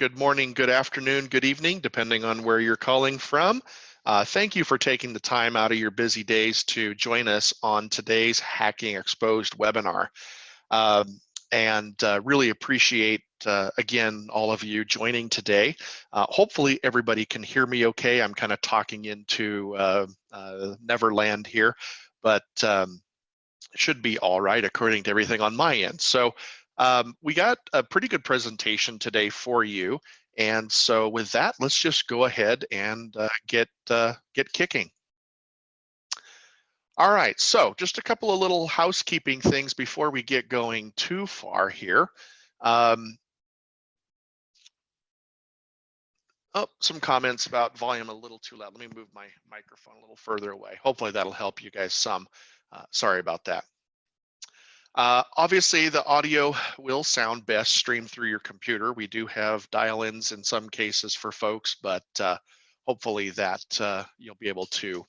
good morning, good afternoon, good evening, depending on where you're calling from. Thank you for taking the time out of your busy days to join us on today's Hacking Exposed webinar. Really appreciate, again, all of you joining today. Hopefully everybody can hear me okay. I'm kind of talking into Neverland here, but it should be all right according to everything on my end. So we got a pretty good presentation today for you. And so with that, let's just go ahead and get kicking. All right, so just a couple of little housekeeping things before we get going too far here. Some comments about volume a little too loud. Let me move my microphone a little further away. Hopefully that'll help you guys some. Sorry about that. Obviously, the audio will sound best streamed through your computer. We do have dial-ins in some cases for folks, but hopefully that you'll be able to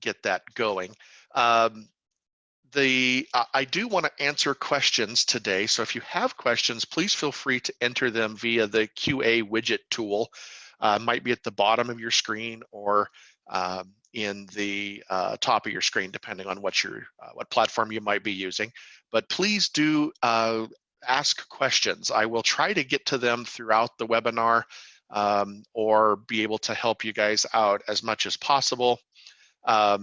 get that going. I do want to answer questions today, so if you have questions, please feel free to enter them via the QA widget tool. Might be at the bottom of your screen or in the top of your screen, depending on what platform you might be using. But please do ask questions. I will try to get to them throughout the webinar or be able to help you guys out as much as possible. I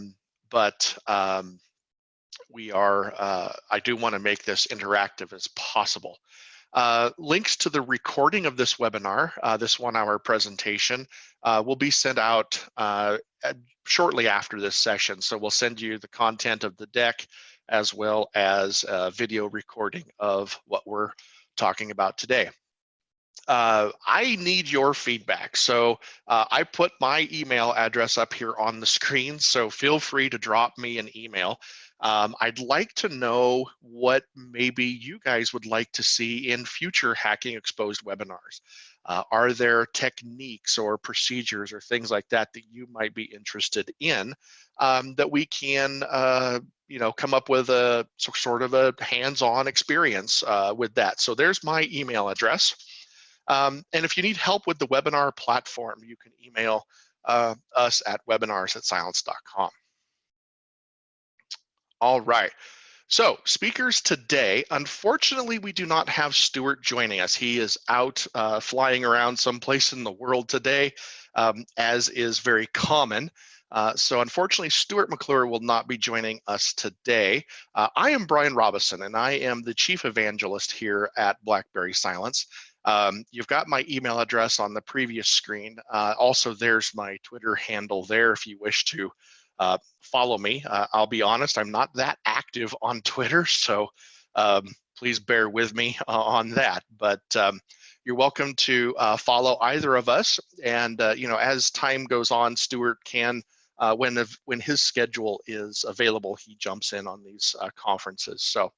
do want to make this interactive as possible. Links to the recording of this webinar, this 1-hour presentation, will be sent out shortly after this session. So we'll send you the content of the deck as well as a video recording of what we're talking about today. I need your feedback. So I put my email address up here on the screen, so feel free to drop me an email. I'd like to know what maybe you guys would like to see in future Hacking Exposed webinars. Are there techniques or procedures or things like that that you might be interested in that we can come up with a sort of a hands-on experience with that? So there's my email address. And if you need help with the webinar platform, you can email us at webinars@cylance.com. All right, so speakers today, unfortunately, we do not have Stuart joining us. He is out flying around someplace in the world today, as is very common. So unfortunately, Stuart McClure will not be joining us today. I am Brian Robison, and I am the Chief Evangelist here at BlackBerry Cylance. You've got my email address on the previous screen. Also, there's my Twitter handle there if you wish to follow me. I'll be honest, I'm not that active on Twitter, so please bear with me on that. But you're welcome to follow either of us. And as time goes on, Stuart can, when his schedule is available, he jumps in on these conferences. So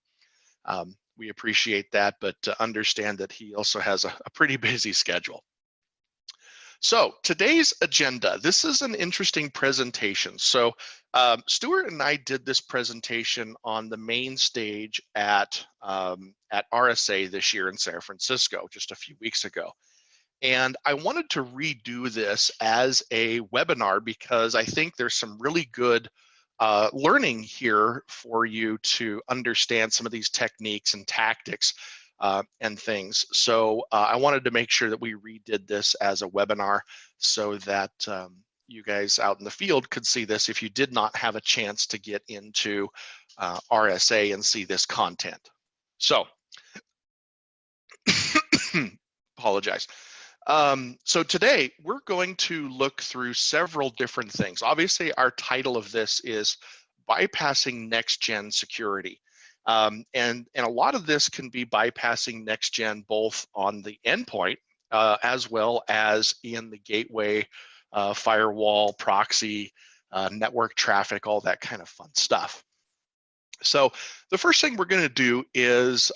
we appreciate that, but understand that he also has a pretty busy schedule. So today's agenda, this is an interesting presentation. So Stuart and I did this presentation on the main stage at RSA this year in San Francisco, just a few weeks ago. And I wanted to redo this as a webinar because I think there's some really good learning here for you to understand some of these techniques and tactics and things. So I wanted to make sure that we redid this as a webinar so that you guys out in the field could see this if you did not have a chance to get into RSA and see this content. So, apologize. So today we're going to look through several different things. Obviously, our title of this is Bypassing Next-Gen Security. And a lot of this can be bypassing next-gen both on the endpoint as well as in the gateway, firewall, proxy, network traffic, all that kind of fun stuff. So the first thing we're going to do is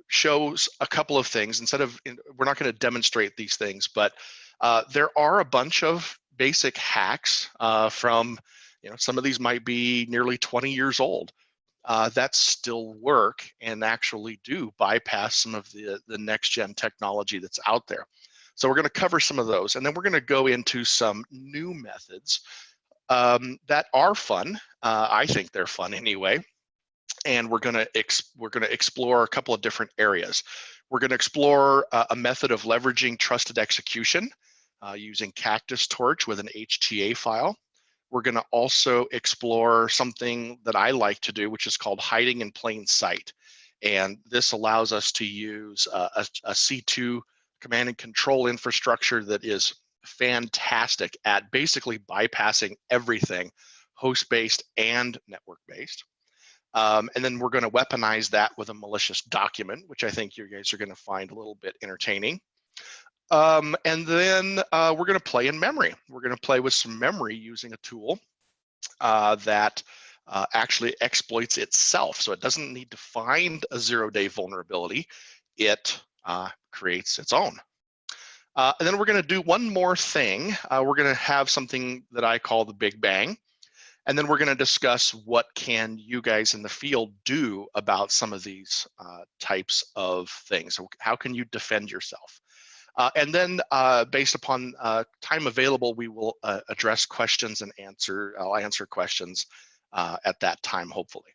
shows a couple of things. We're not going to demonstrate these things, but there are a bunch of basic hacks from, some of these might be nearly 20 years old. that still work and actually do bypass some of the next-gen technology that's out there. So we're going to cover some of those, and then we're going to go into some new methods that are fun. I think they're fun anyway. And we're going to explore a couple of different areas. We're going to explore a method of leveraging trusted execution using CACTUSTORCH with an HTA file. We're going to also explore something that I like to do, which is called hiding in plain sight. And this allows us to use a C2 command and control infrastructure that is fantastic at basically bypassing everything, host-based and network-based. And then we're going to weaponize that with a malicious document, which I think you guys are going to find a little bit entertaining. And then we're going to play in memory. We're going to play with some memory using a tool that actually exploits itself. So it doesn't need to find a zero-day vulnerability. It creates its own. And then we're going to do one more thing. We're going to have something that I call the Big Bang. And then we're going to discuss what can you guys in the field do about some of these types of things. So how can you defend yourself? And then based upon time available, we will address questions and I'll answer questions at that time, hopefully.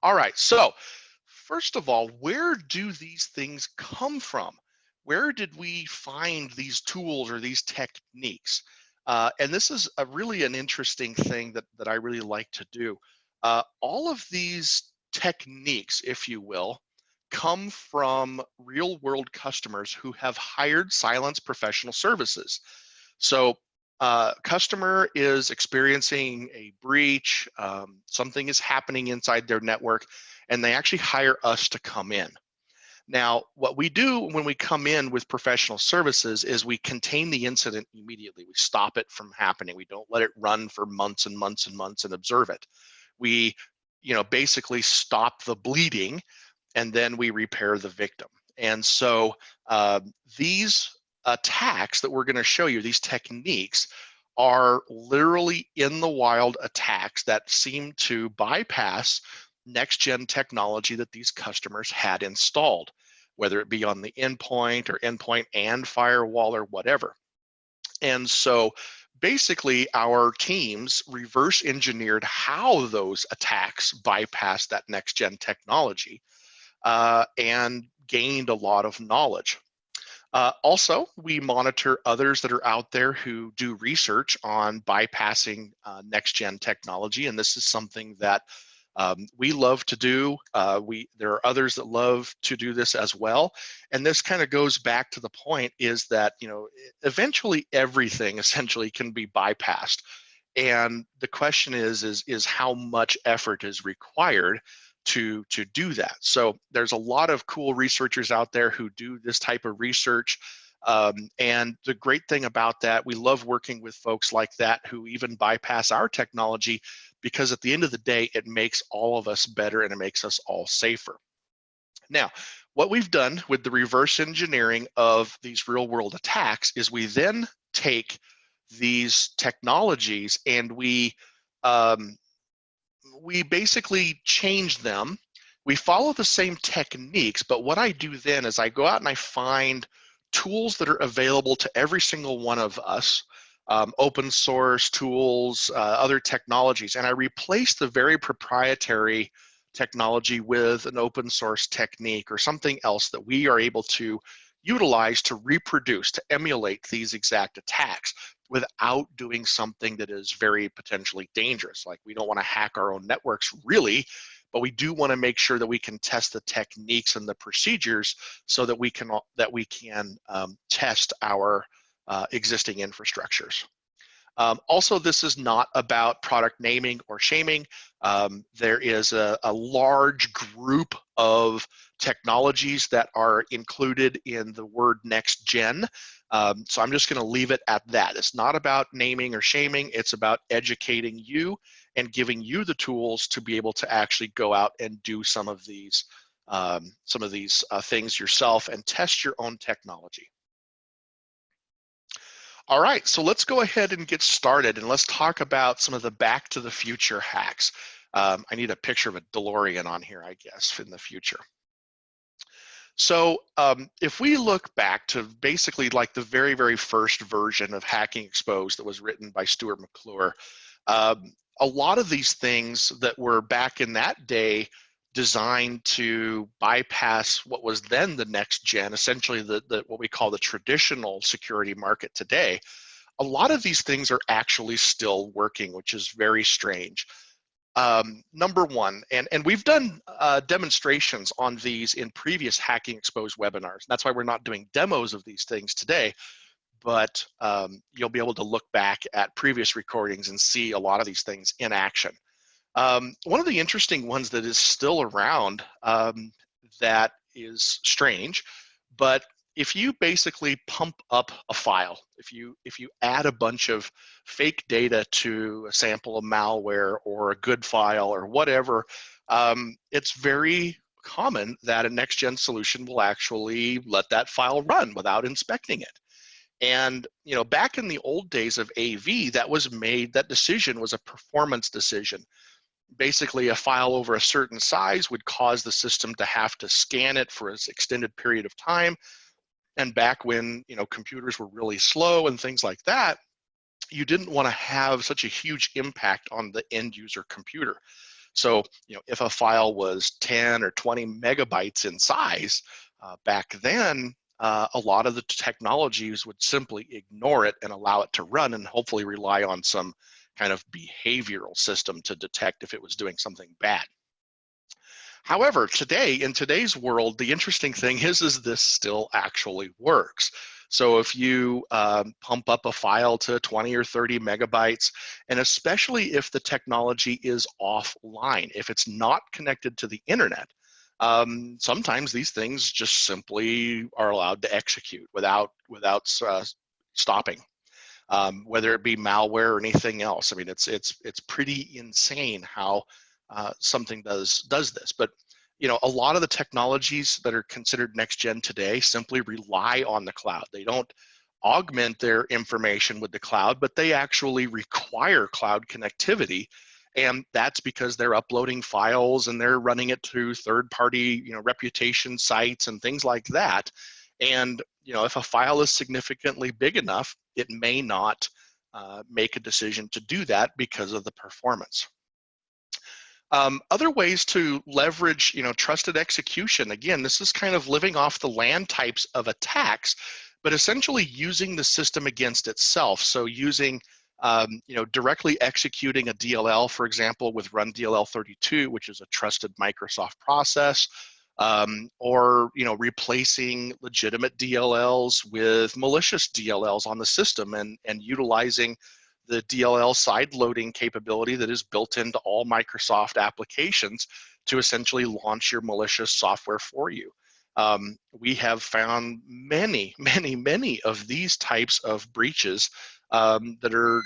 All right, so first of all, where do these things come from? Where did we find these tools or these techniques? And this is really an interesting thing that I really like to do. All of these techniques, if you will, come from real world customers who have hired Cylance professional services. So customer is experiencing a breach, something is happening inside their network, and they actually hire us to come in. Now, what we do when we come in with professional services is we contain the incident immediately. We stop it from happening. We don't let it run for months and months and months and observe it. We, basically stop the bleeding, and then we repair the victim. And so these attacks that we're going to show you, these techniques, are literally in the wild attacks that seem to bypass next-gen technology that these customers had installed, whether it be on the endpoint or endpoint and firewall or whatever. And so basically our teams reverse engineered how those attacks bypass that next-gen technology and gained a lot of knowledge. Also, we monitor others that are out there who do research on bypassing next-gen technology, and this is something that we love to do. There are others that love to do this as well. And this kind of goes back to the point is that, eventually everything essentially can be bypassed. And the question is how much effort is required to do that. So there's a lot of cool researchers out there who do this type of research. And the great thing about that, we love working with folks like that who even bypass our technology, because at the end of the day, it makes all of us better and it makes us all safer. Now, what we've done with the reverse engineering of these real world attacks is we then take these technologies and we basically change them. We follow the same techniques, but what I do then is I go out and I find tools that are available to every single one of us, open source tools, other technologies, and I replace the very proprietary technology with an open source technique or something else that we are able to utilize to reproduce, to emulate these exact attacks without doing something that is very potentially dangerous. Like, we don't want to hack our own networks really, but we do want to make sure that we can test the techniques and the procedures so that we can test our existing infrastructures. Also, this is not about product naming or shaming. There is a large group of technologies that are included in the word next gen. So I'm just going to leave it at that. It's not about naming or shaming. It's about educating you and giving you the tools to be able to actually go out and do some of these things yourself and test your own technology. All right, so let's go ahead and get started, and let's talk about some of the back to the future hacks. I need a picture of a DeLorean on here, I guess, in the future. So if we look back to basically like the very, very first version of Hacking Exposed that was written by Stuart McClure, a lot of these things that were back in that day designed to bypass what was then the next gen, essentially what we call the traditional security market today, a lot of these things are actually still working, which is very strange. Number one, and we've done demonstrations on these in previous Hacking Exposed webinars. That's why we're not doing demos of these things today, but you'll be able to look back at previous recordings and see a lot of these things in action. One of the interesting ones that is still around that is strange, but if you basically pump up a file, if you add a bunch of fake data to a sample of malware or a good file or whatever, it's very common that a next-gen solution will actually let that file run without inspecting it. And back in the old days of AV, that decision was a performance decision. Basically, a file over a certain size would cause the system to have to scan it for an extended period of time. And back when computers were really slow and things like that, you didn't want to have such a huge impact on the end user computer. So if a file was 10 or 20 megabytes in size, back then, a lot of the technologies would simply ignore it and allow it to run and hopefully rely on some kind of behavioral system to detect if it was doing something bad. However, in today's world, the interesting thing is this still actually works. So if you pump up a file to 20 or 30 megabytes, and especially if the technology is offline, if it's not connected to the internet, sometimes these things just simply are allowed to execute without stopping. Whether it be malware or anything else. I mean, it's pretty insane how something does this. But a lot of the technologies that are considered next gen today simply rely on the cloud. They don't augment their information with the cloud, but they actually require cloud connectivity. And that's because they're uploading files and they're running it through third-party, reputation sites and things like that. And if a file is significantly big enough, it may not make a decision to do that because of the performance. Other ways to leverage, trusted execution. Again, this is kind of living off the land types of attacks, but essentially using the system against itself. So using, directly executing a DLL, for example, with run DLL32, which is a trusted Microsoft process, or replacing legitimate DLLs with malicious DLLs on the system and utilizing the DLL sideloading capability that is built into all Microsoft applications to essentially launch your malicious software for you. We have found many of these types of breaches that are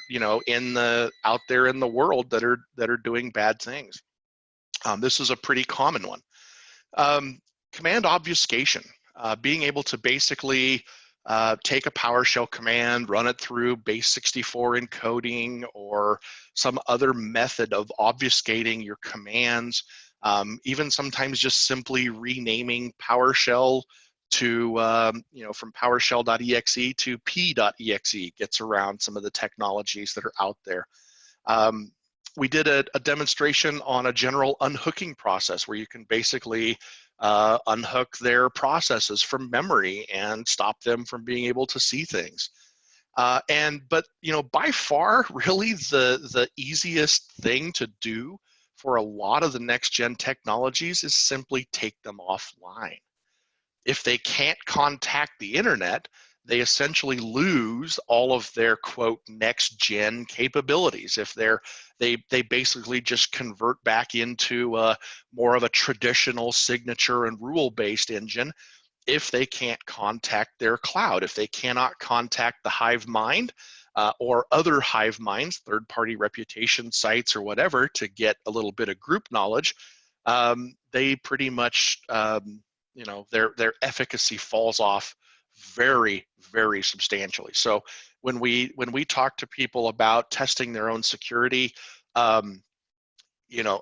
out there in the world that are doing bad things. This is a pretty common one. Command obfuscation, being able to basically take a PowerShell command, run it through base64 encoding or some other method of obfuscating your commands, even sometimes just simply renaming PowerShell to, from PowerShell.exe to p.exe gets around some of the technologies that are out there. We did a demonstration on a general unhooking process where you can basically unhook their processes from memory and stop them from being able to see things. But by far, really the easiest thing to do for a lot of the next gen technologies is simply take them offline. If they can't contact the internet, they essentially lose all of their quote next gen capabilities. If they basically just convert back into more of a traditional signature and rule based engine. If they can't contact their cloud, if they cannot contact the hive mind or other hive minds, third-party reputation sites or whatever, to get a little bit of group knowledge, they pretty much their efficacy falls off very substantially. So when we talk to people about testing their own security,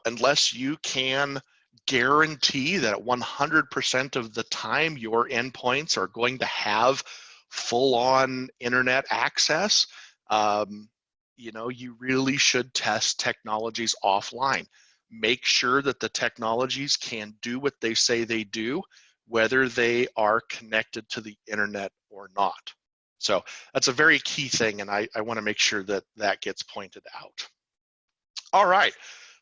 unless you can guarantee that 100% of the time your endpoints are going to have full-on internet access, you really should test technologies offline. Make sure that the technologies can do what they say they do, whether they are connected to the internet or not. So that's a very key thing, and I want to make sure that that gets pointed out. All right,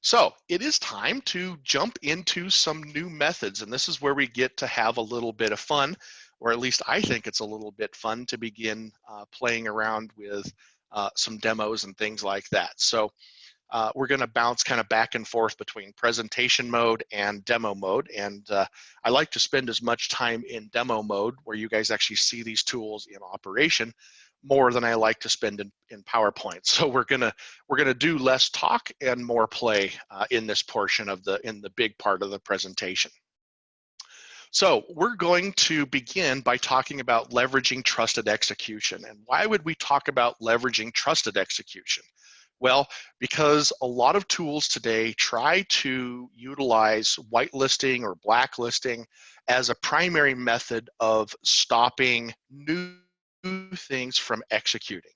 so it is time to jump into some new methods, and this is where we get to have a little bit of fun, or at least I think it's a little bit fun to begin playing around with some demos and things like that. So we're going to bounce kind of back and forth between presentation mode and demo mode, and I like to spend as much time in demo mode where you guys actually see these tools in operation more than I like to spend in PowerPoint. So we're gonna do less talk and more play in this portion of in the big part of the presentation. So we're going to begin by talking about leveraging trusted execution. And why would we talk about leveraging trusted execution? Well, because a lot of tools today try to utilize whitelisting or blacklisting as a primary method of stopping new things from executing.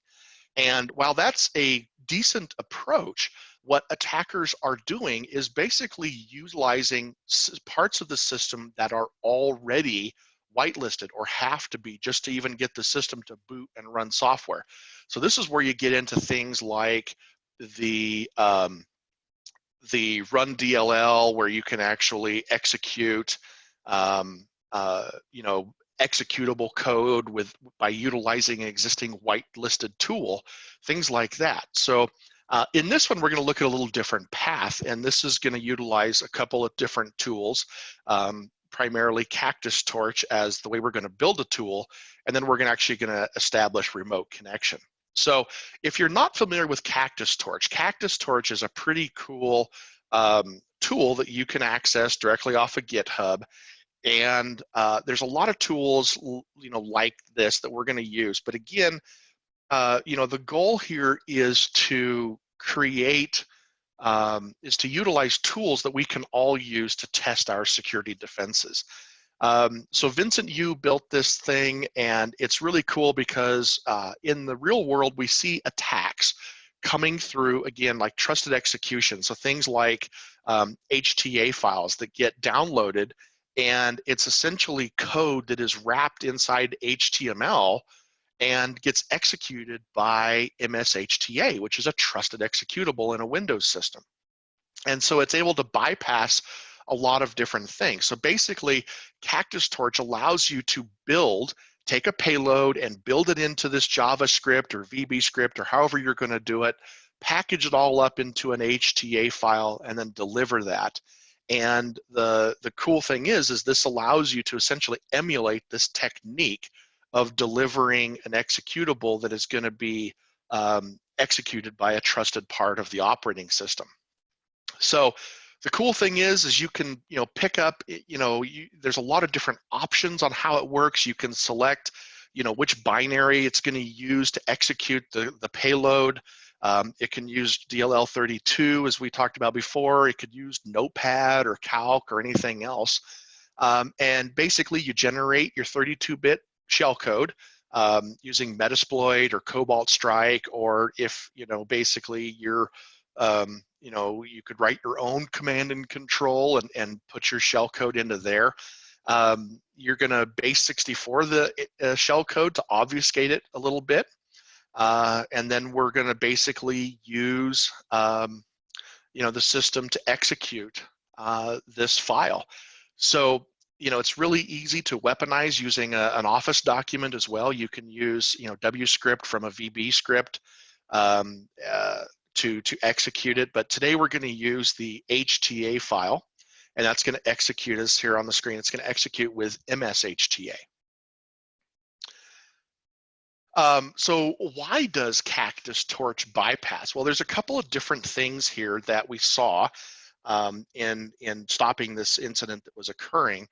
And while that's a decent approach, what attackers are doing is basically utilizing parts of the system that are already whitelisted or have to be just to even get the system to boot and run software. So this is where you get into things like the run DLL, where you can actually execute executable code by utilizing an existing whitelisted tool, things like that. So in this one, we're going to look at a little different path, and this is going to utilize a couple of different tools, primarily CACTUSTORCH as the way we're going to build a tool, and then we're actually going to establish remote connection. So if you're not familiar with CACTUSTORCH, CACTUSTORCH is a pretty cool tool that you can access directly off of GitHub. And there's a lot of tools, like this that we're going to use. But again, the goal here is to create, is to utilize tools that we can all use to test our security defenses. So Vincent Yu built this thing, and it's really cool because in the real world, we see attacks coming through, again, like trusted execution. So things like HTA files that get downloaded, and it's essentially code that is wrapped inside HTML and gets executed by MSHTA, which is a trusted executable in a Windows system. And so it's able to bypass a lot of different things. So basically, CACTUSTORCH allows you to take a payload and build it into this JavaScript or VB script or however you're going to do it, package it all up into an HTA file, and then deliver that. And the cool thing is this allows you to essentially emulate this technique of delivering an executable that is going to be executed by a trusted part of the operating system. So the cool thing is you can pick up, there's a lot of different options on how it works. You can select which binary it's going to use to execute the payload. It can use DLL32, as we talked about before. It could use Notepad or Calc or anything else. And basically, you generate your 32-bit shellcode using Metasploit or Cobalt Strike, or if basically you're you could write your own command and control and put your shellcode into there. You're going to base 64 the shellcode to obfuscate it a little bit. And then we're going to basically use the system to execute this file. So it's really easy to weaponize using an Office document as well. You can use WScript from a VB script to execute it. But today we're going to use the HTA file, and that's going to execute us here on the screen. It's going to execute with MSHTA. So why does CACTUSTORCH bypass? Well, there's a couple of different things here that we saw in stopping this incident that was occurring.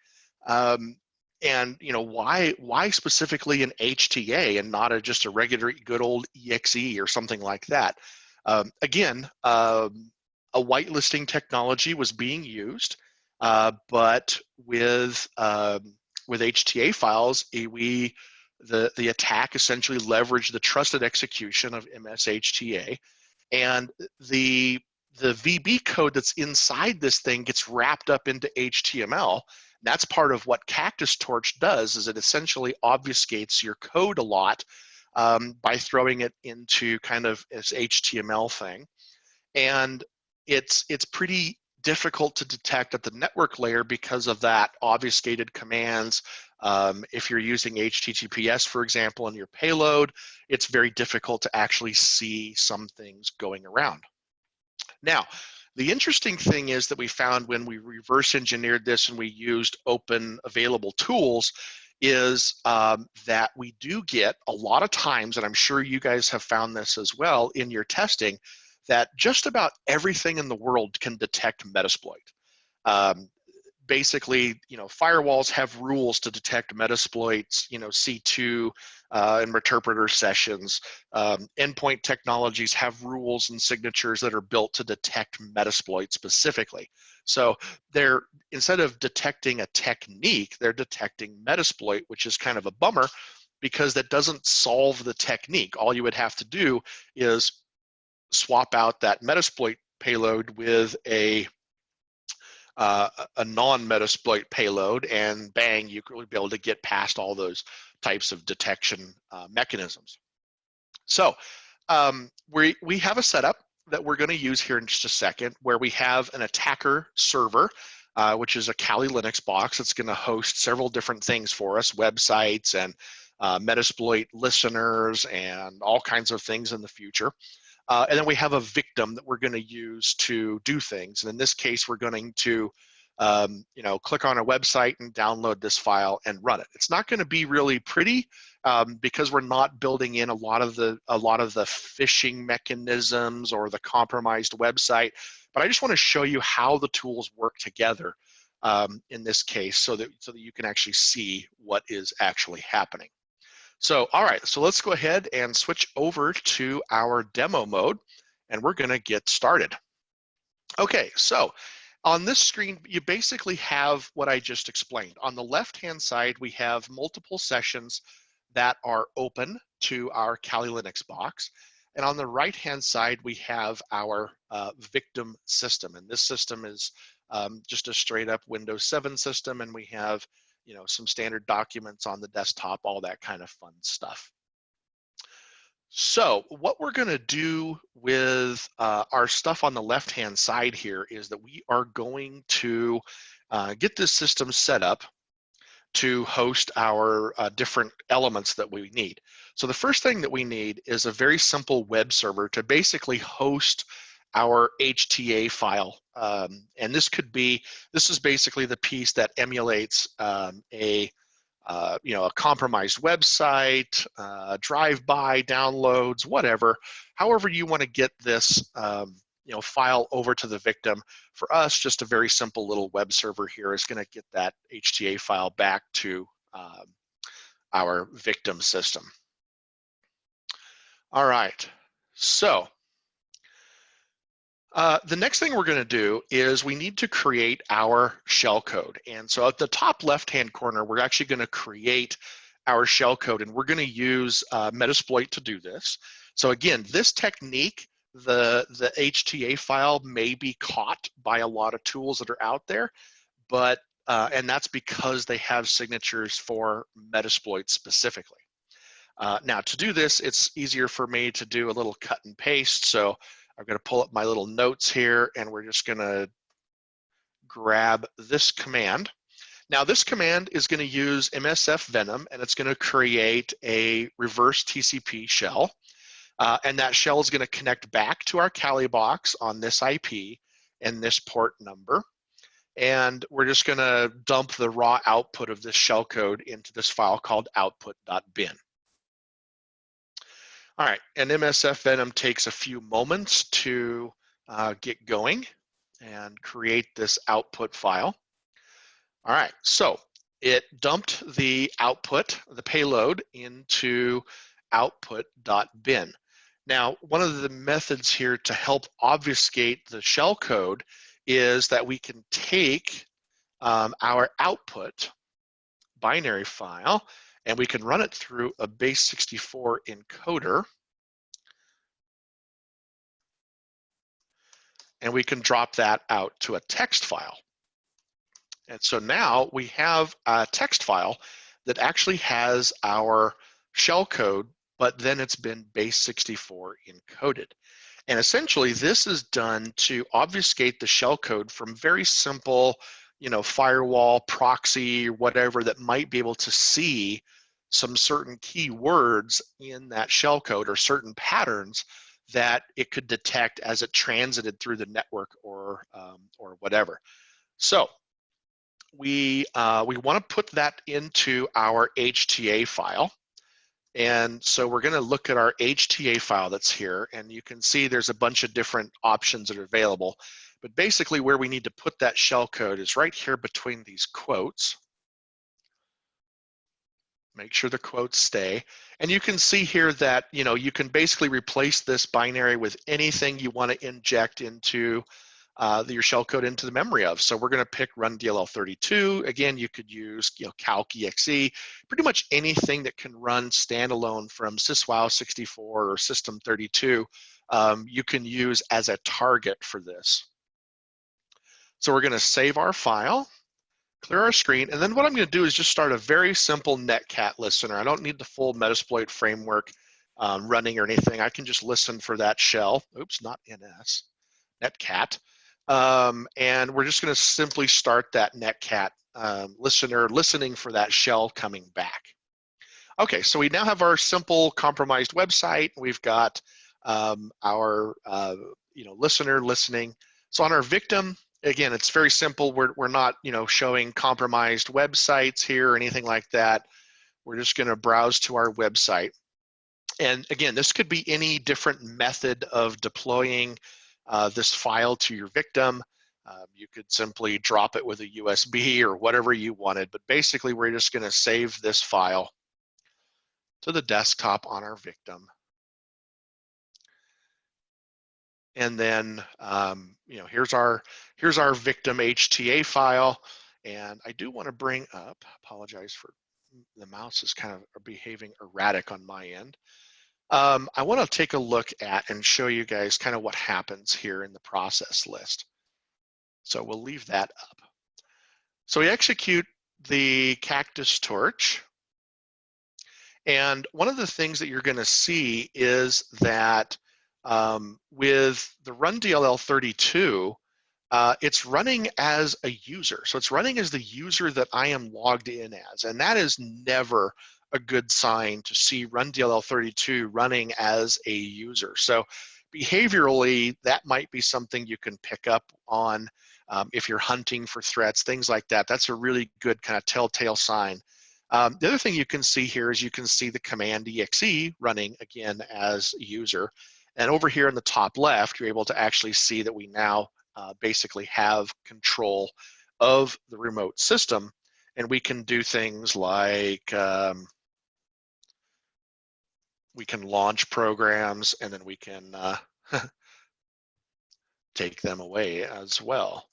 And why specifically an HTA and not just a regular good old EXE or something like that? Again, a a whitelisting technology was being used, but with HTA files, the attack essentially leveraged the trusted execution of MSHTA, and the VB code that's inside this thing gets wrapped up into HTML. That's part of what CACTUSTORCH does, is it essentially obfuscates your code a lot by throwing it into kind of this HTML thing. And it's pretty difficult to detect at the network layer because of that obfuscated commands. If you're using HTTPS, for example, in your payload, it's very difficult to actually see some things going around. Now, the interesting thing is that we found when we reverse engineered this and we used open available tools is that we do get a lot of times, and I'm sure you guys have found this as well in your testing, that just about everything in the world can detect Metasploit. Basically, firewalls have rules to detect Metasploits, C2 and interpreter sessions. Endpoint technologies have rules and signatures that are built to detect Metasploit specifically. So they're, instead of detecting a technique, they're detecting Metasploit, which is kind of a bummer because that doesn't solve the technique. All you would have to do is swap out that Metasploit payload with a non-Metasploit payload, and bang, you could be able to get past all those types of detection mechanisms. So we have a setup that we're going to use here in just a second, where we have an attacker server, which is a Kali Linux box that's going to host several different things for us, websites and Metasploit listeners and all kinds of things in the future. And then we have a victim that we're going to use to do things. And in this case, we're going to, click on a website and download this file and run it. It's not going to be really pretty because we're not building in a lot of the phishing mechanisms or the compromised website. But I just want to show you how the tools work together in this case, so that you can actually see what is actually happening. So, all right, so let's go ahead and switch over to our demo mode, and we're going to get started. Okay, so on this screen, you basically have what I just explained. On the left-hand side, we have multiple sessions that are open to our Kali Linux box. And on the right-hand side, we have our victim system. And this system is just a straight up Windows 7 system, and we have some standard documents on the desktop, all that kind of fun stuff. So what we're going to do with our stuff on the left-hand side here is that we are going to get this system set up to host our different elements that we need. So the first thing that we need is a very simple web server to basically host our HTA file. And this is basically the piece that emulates a compromised website, drive-by downloads, whatever. However you want to get this file over to the victim. For us, just a very simple little web server here is going to get that HTA file back to our victim system. All right, so the next thing we're going to do is we need to create our shellcode. And so at the top left-hand corner, we're actually going to create our shellcode, and we're going to use Metasploit to do this. So again, this technique, the HTA file may be caught by a lot of tools that are out there, but and that's because they have signatures for Metasploit specifically. Now to do this, it's easier for me to do a little cut and paste. So I'm going to pull up my little notes here, and we're just going to grab this command. Now this command is going to use MSF Venom, and it's going to create a reverse TCP shell. And that shell is going to connect back to our Kali box on this IP and this port number. And we're just going to dump the raw output of this shellcode into this file called output.bin. All right, and MSF Venom takes a few moments to get going and create this output file. All right, so it dumped the output, the payload, into output.bin. Now, one of the methods here to help obfuscate the shellcode is that we can take our output binary file and we can run it through a base64 encoder, and we can drop that out to a text file. And so now we have a text file that actually has our shellcode, but then it's been base64 encoded. And essentially this is done to obfuscate the shellcode from very simple, firewall, proxy, whatever that might be able to see some certain keywords in that shellcode or certain patterns that it could detect as it transited through the network or whatever. So we want to put that into our HTA file. And so we're going to look at our HTA file that's here, and you can see there's a bunch of different options that are available. But basically where we need to put that shellcode is right here between these quotes. Make sure the quotes stay. And you can see here that, you can basically replace this binary with anything you want to inject into your shellcode into the memory of. So we're going to pick run DLL32. Again, you could use calc.exe, pretty much anything that can run standalone from syswow64 or system32, you can use as a target for this. So we're going to save our file, clear our screen, and then what I'm going to do is just start a very simple netcat listener. I don't need the full Metasploit framework running or anything. I can just listen for that shell. Oops, not NS, netcat. And we're just going to simply start that netcat listener listening for that shell coming back. Okay, so we now have our simple compromised website. We've got our listener listening. So on our victim, again, it's very simple. We're not showing compromised websites here or anything like that. We're just going to browse to our website. And again, this could be any different method of deploying this file to your victim. You could simply drop it with a USB or whatever you wanted, but basically we're just going to save this file to the desktop on our victim. And then here's our victim HTA file. And I do want to bring up, apologize for the mouse is kind of behaving erratic on my end. I want to take a look at and show you guys kind of what happens here in the process list. So we'll leave that up. So we execute the CACTUSTORCH. And one of the things that you're going to see is that with the run DLL32, it's running as a user. So it's running as the user that I am logged in as. And that is never a good sign to see run DLL32 running as a user. So behaviorally, that might be something you can pick up on if you're hunting for threats, things like that. That's a really good kind of telltale sign. The other thing you can see here is you can see the command exe running again as a user. And over here in the top left, you're able to actually see that we now basically have control of the remote system. And we can do things like we can launch programs, and then we can take them away as well.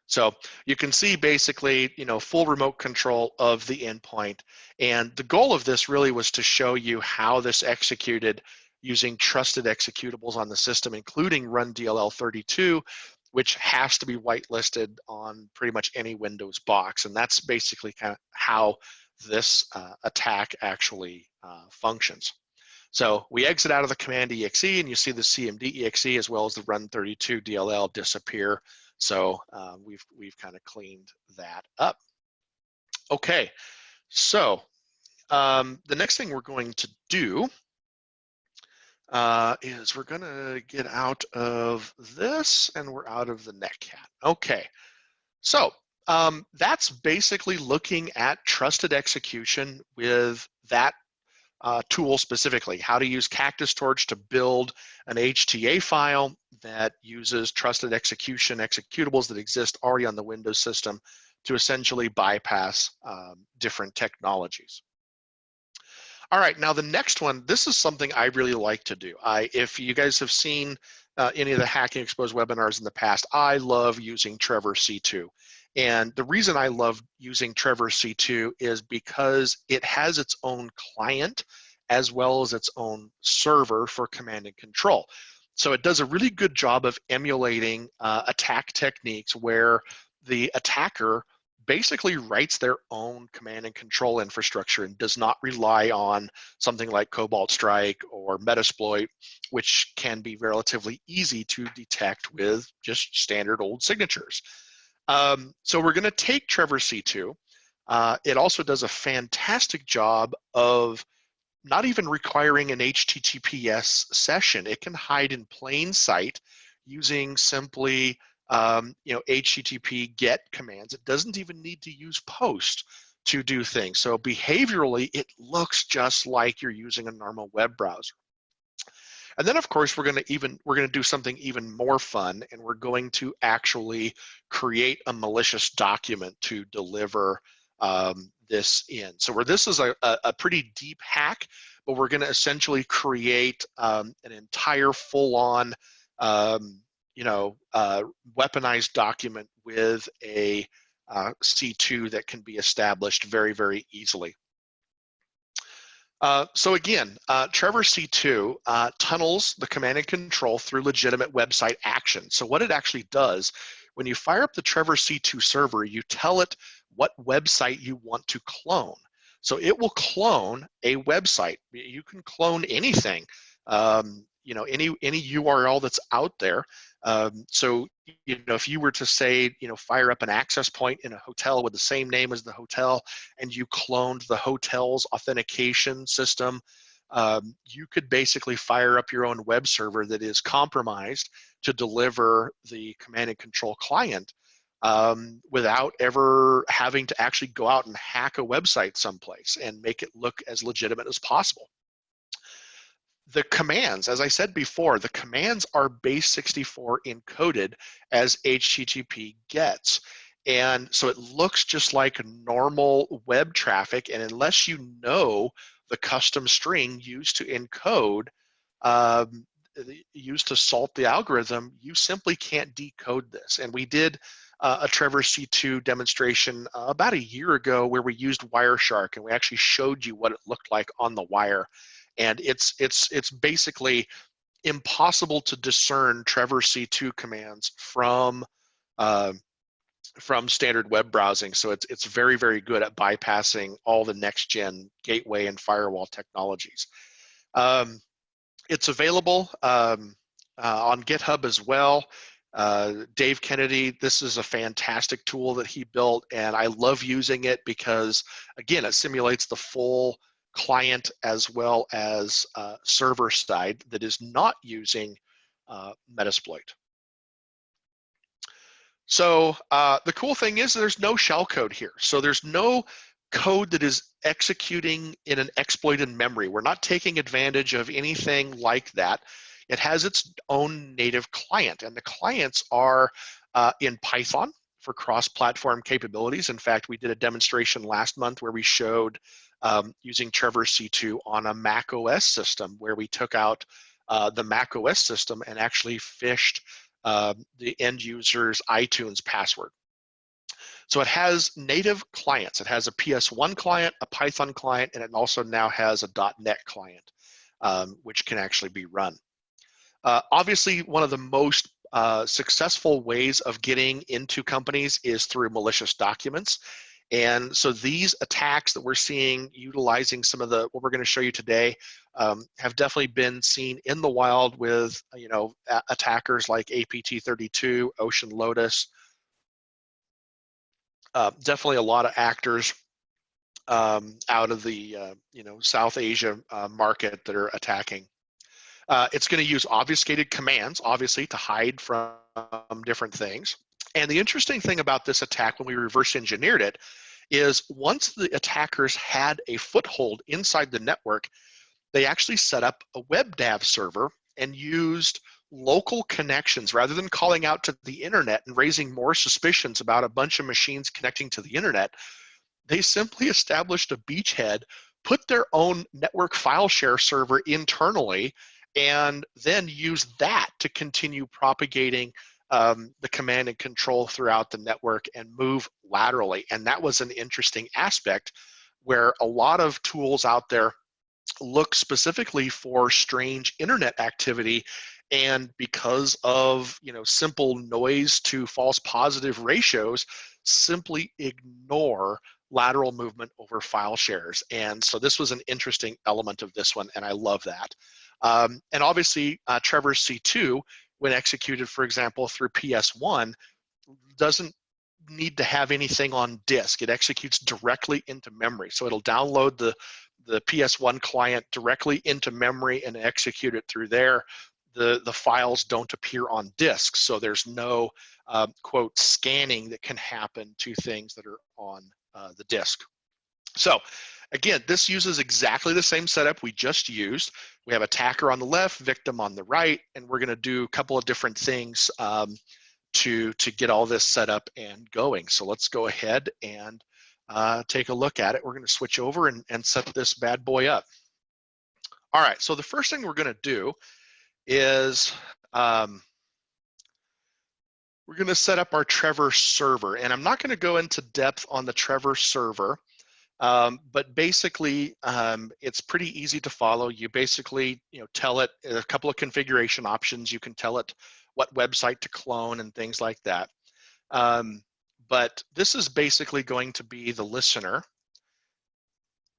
So you can see basically, full remote control of the endpoint. And the goal of this really was to show you how this executed using trusted executables on the system, including run DLL32, which has to be whitelisted on pretty much any Windows box. And that's basically kind of how this attack actually functions. So we exit out of the command exe, and you see the cmd exe as well as the run 32 DLL disappear. So we've kind of cleaned that up. Okay, so the next thing we're going to do is we're going to get out of this, and we're out of the netcat. Okay, so that's basically looking at trusted execution with that tool specifically, how to use CACTUSTORCH to build an HTA file that uses trusted execution executables that exist already on the Windows system to essentially bypass different technologies. All right, now the next one, this is something I really like to do. If you guys have seen any of the Hacking Exposed webinars in the past, I love using Trevor C2. And the reason I love using Trevor C2 is because it has its own client as well as its own server for command and control. So it does a really good job of emulating attack techniques where the attacker basically writes their own command and control infrastructure and does not rely on something like Cobalt Strike or Metasploit, which can be relatively easy to detect with just standard old signatures. So we're going to take Trevor C2. It also does a fantastic job of not even requiring an HTTPS session. It can hide in plain sight using simply HTTP GET commands. It doesn't even need to use POST to do things. So behaviorally, it looks just like you're using a normal web browser. And then, of course, we're going to do something even more fun, and we're going to actually create a malicious document to deliver this in. So this is a pretty deep hack, but we're going to essentially create an entire full-on weaponized document with a C2 that can be established very, very easily. So again, Trevor C2 tunnels the command and control through legitimate website action. So what it actually does, when you fire up the Trevor C2 server, you tell it what website you want to clone. So it will clone a website. You can clone anything, any URL that's out there. So if you were to say, fire up an access point in a hotel with the same name as the hotel, and you cloned the hotel's authentication system, you could basically fire up your own web server that is compromised to deliver the command and control client without ever having to actually go out and hack a website someplace and make it look as legitimate as possible. The commands, as I said before, the commands are base64 encoded as HTTP GETs. And so it looks just like normal web traffic, and unless you know the custom string used to encode, used to salt the algorithm, you simply can't decode this. And we did a Trevor C2 demonstration about a year ago where we used Wireshark, and we actually showed you what it looked like on the wire. And it's basically impossible to discern Trevor C2 commands from standard web browsing. So it's very, very good at bypassing all the next gen gateway and firewall technologies. It's available on GitHub as well. Dave Kennedy, this is a fantastic tool that he built, and I love using it because, again, it simulates the full client as well as server side that is not using Metasploit. So the cool thing is there's no shellcode here. So there's no code that is executing in an exploited memory. We're not taking advantage of anything like that. It has its own native client, and the clients are in Python for cross-platform capabilities. In fact, we did a demonstration last month where we showed using Trevor C2 on a Mac OS system, where we took out the Mac OS system and actually phished the end user's iTunes password. So it has native clients. It has a PS1 client, a Python client, and it also now has a .NET client, which can actually be run. Obviously, one of the most successful ways of getting into companies is through malicious documents. And so these attacks that we're seeing utilizing some of what we're going to show you today have definitely been seen in the wild with, attackers like APT32, Ocean Lotus. Definitely a lot of actors out of the, South Asia market that are attacking. It's going to use obfuscated commands, obviously, to hide from different things. And the interesting thing about this attack, when we reverse engineered it, is once the attackers had a foothold inside the network, they actually set up a WebDAV server and used local connections rather than calling out to the internet and raising more suspicions about a bunch of machines connecting to the internet. They simply established a beachhead, put their own network file share server internally, and then use that to continue propagating the command and control throughout the network and move laterally. And that was an interesting aspect where a lot of tools out there look specifically for strange internet activity, and because of simple noise to false positive ratios, simply ignore lateral movement over file shares. And so this was an interesting element of this one, and I love that. And obviously Trevor's C2, when executed, for example, through PS1, doesn't need to have anything on disk. It executes directly into memory. So it'll download the PS1 client directly into memory and execute it through there. The files don't appear on disk, so there's no quote scanning that can happen to things that are on the disk. So again, this uses exactly the same setup we just used. We have attacker on the left, victim on the right, and we're going to do a couple of different things to get all this set up and going. So let's go ahead and take a look at it. We're going to switch over and set this bad boy up. All right, so the first thing we're going to do is we're going to set up our Trevor server. And I'm not going to go into depth on the Trevor server, but basically it's pretty easy to follow. You basically tell it a couple of configuration options. You can tell it what website to clone and things like that. But this is basically going to be the listener.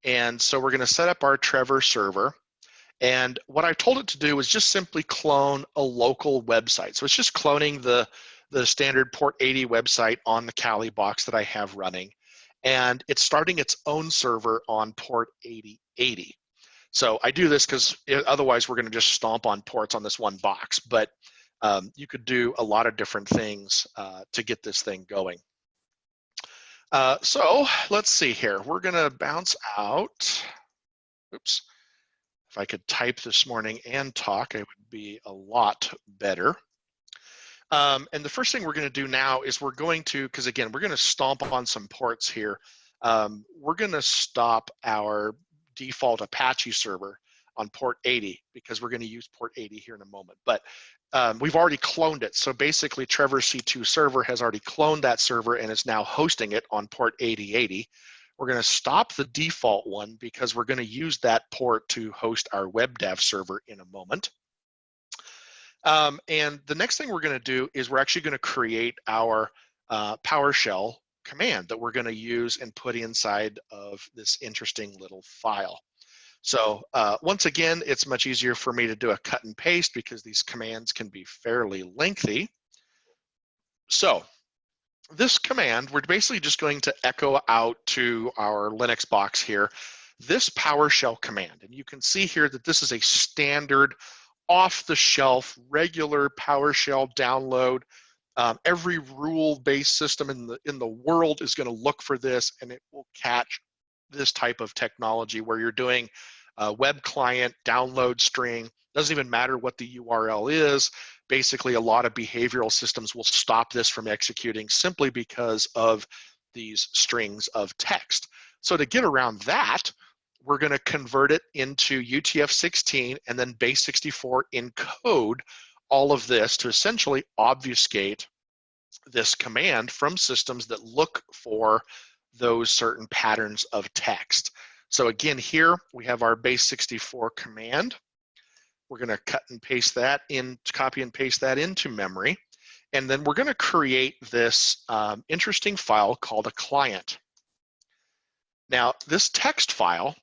And so we're going to set up our Trevor server. And what I told it to do was just simply clone a local website. So it's just cloning the standard port 80 website on the Kali box that I have running. And it's starting its own server on port 8080. So I do this because otherwise we're going to just stomp on ports on this one box. But you could do a lot of different things to get this thing going. So let's see here. We're going to bounce out. Oops. If I could type this morning and talk, it would be a lot better. And the first thing we're going to do now is we're going to, because again, we're going to stomp on some ports here. We're going to stop our default Apache server on port 80 because we're going to use port 80 here in a moment. But we've already cloned it. So basically Trevor's C2 server has already cloned that server and is now hosting it on port 8080. We're going to stop the default one because we're going to use that port to host our web dev server in a moment. And the next thing we're going to do is we're actually going to create our PowerShell command that we're going to use and put inside of this interesting little file. So once again, it's much easier for me to do a cut and paste because these commands can be fairly lengthy. So this command, we're basically just going to echo out to our Linux box here, this PowerShell command. And you can see here that this is a standard off-the-shelf regular PowerShell download. Every rule-based system in the world is going to look for this, and it will catch this type of technology where you're doing a web client download string. Doesn't even matter what the URL is. Basically, a lot of behavioral systems will stop this from executing simply because of these strings of text. So to get around that, we're going to convert it into UTF-16 and then base64 encode all of this to essentially obfuscate this command from systems that look for those certain patterns of text. So again, here we have our base64 command. We're going to cut and paste that in, copy and paste that into memory. And then we're going to create this interesting file called a client. Now, this text file,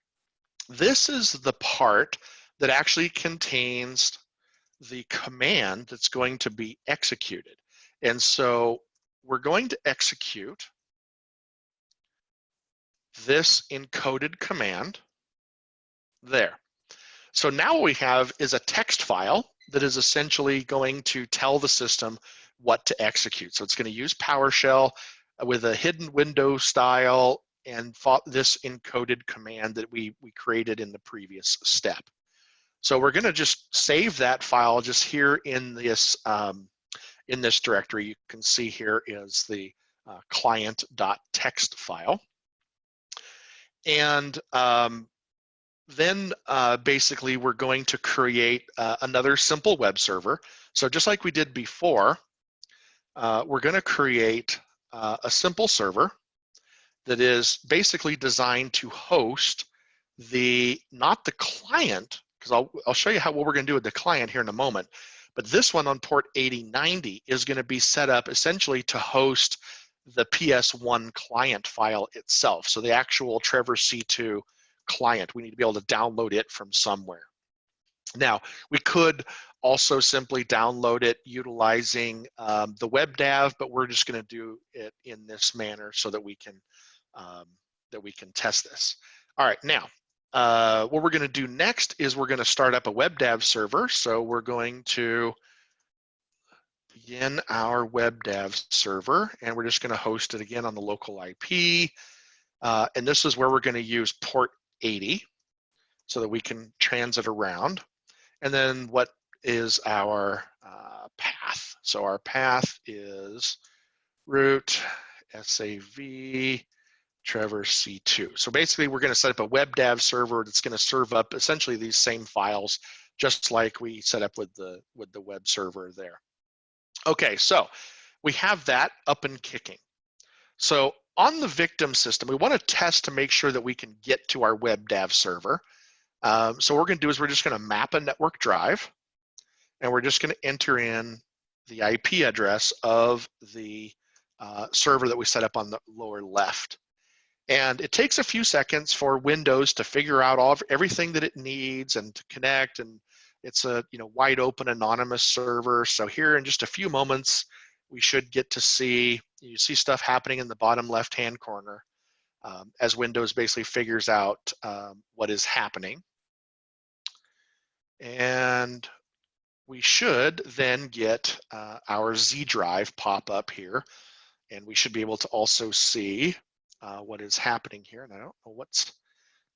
this is the part that actually contains the command that's going to be executed. And so we're going to execute this encoded command there. So now what we have is a text file that is essentially going to tell the system what to execute. So it's going to use PowerShell with a hidden window style and this encoded command that we created in the previous step. So we're going to just save that file just here in this directory. You can see here is the client.txt file. And Then basically we're going to create another simple web server. So just like we did before, we're going to create a simple server that is basically designed to host not the client, because I'll show you what we're going to do with the client here in a moment, but this one on port 8090 is going to be set up essentially to host the PS1 client file itself. So the actual Trevor C2 client, we need to be able to download it from somewhere. Now, we could also simply download it utilizing the WebDAV, but we're just going to do it in this manner so that we can test this. All right, now what we're going to do next is we're going to start up a WebDAV server. So we're going to begin our WebDAV server, and we're just going to host it again on the local IP. And this is where we're going to use port 80 so that we can transit around. And then what is our path? So our path is root SAV Trevor C2. So basically we're going to set up a WebDAV server that's going to serve up essentially these same files, just like we set up with the web server there. Okay, so we have that up and kicking. So on the victim system, we want to test to make sure that we can get to our WebDAV server. So what we're going to do is we're just going to map a network drive, and we're just going to enter in the IP address of the server that we set up on the lower left. And it takes a few seconds for Windows to figure out everything that it needs and to connect. And it's a wide open anonymous server. So here in just a few moments, we should get to see stuff happening in the bottom left-hand corner as Windows basically figures out what is happening. And we should then get our Z drive pop up here, and we should be able to also see what is happening here. And I don't know what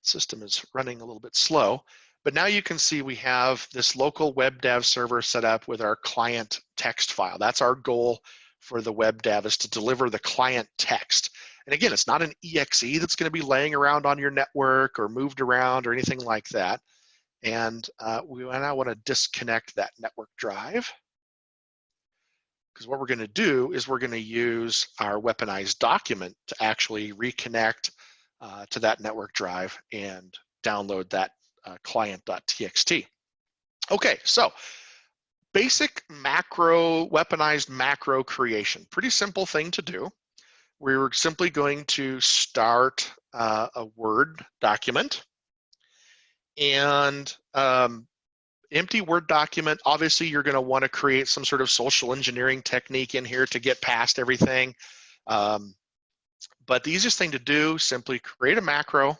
system is running a little bit slow, but now you can see we have this local WebDAV server set up with our client text file. That's our goal for the WebDAV, is to deliver the client text. And again, it's not an EXE that's going to be laying around on your network or moved around or anything like that. And we now want to disconnect that network drive, because what we're going to do is we're going to use our weaponized document to actually reconnect to that network drive and download that client.txt. Okay, so basic weaponized macro creation. Pretty simple thing to do. We're simply going to start a Word document. And empty Word document, obviously you're going to want to create some sort of social engineering technique in here to get past everything. But the easiest thing to do, simply create a macro,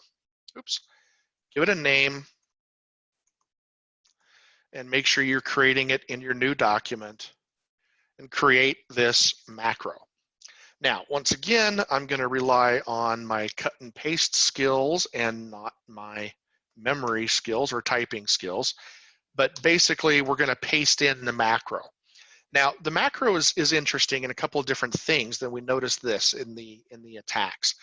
give it a name, and make sure you're creating it in your new document, and create this macro. Now, once again, I'm going to rely on my cut and paste skills and not my memory skills or typing skills. But basically, we're going to paste in the macro. Now, the macro is interesting in a couple of different things. Then we noticed this in the attacks.